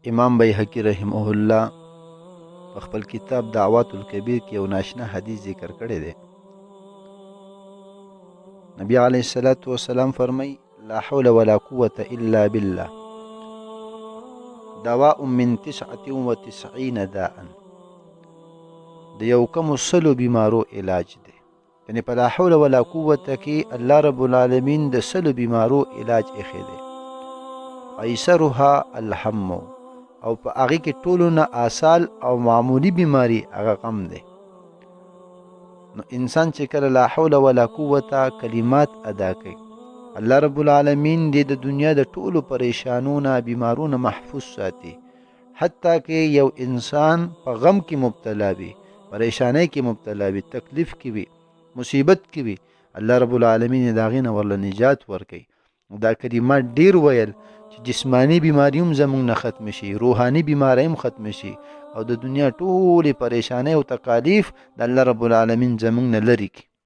امام بیهقی رحمه الله په خپل کتاب دعوات الکبیر کې یو ناشنا حدیث ذکر کړی دی. نبی علیه الصلاة والسلام فرمای لا حول ولا قوة الا بالله دواء من 99 داء، د یو کم سلو بیمارو علاج دی. یعنی په لا حول ولا قوة کې الله رب العالمین د سلو بیمارو علاج ایښی دی. ایسرها الهم، او په هغې کې ټولو نه آسال او معمولی بیماری هغه غم دی. نو انسان چې کله لا حول ولا قوة کلمات ادا کوي، الله رب العالمین دې د دنیا د ټولو پریشانونو بیمارونو محفوظ ساتي. حتی کې یو انسان په غم کې مبتلا وي، پریشانی کې مبتلا وي، تکلیف کې وي، مصیبت کې وي، الله رب العالمین د هغې نه ورله نجات ورکوي. دا کلمات ډیر ویل چې جسمانی بیماری هم زمونږ نه ختم شي، روحانی بیماری هم ختم شي، او د دنیا ټولې پریشانی او تکالیف د الله رب العالمین زمونږ نه لرې کړي.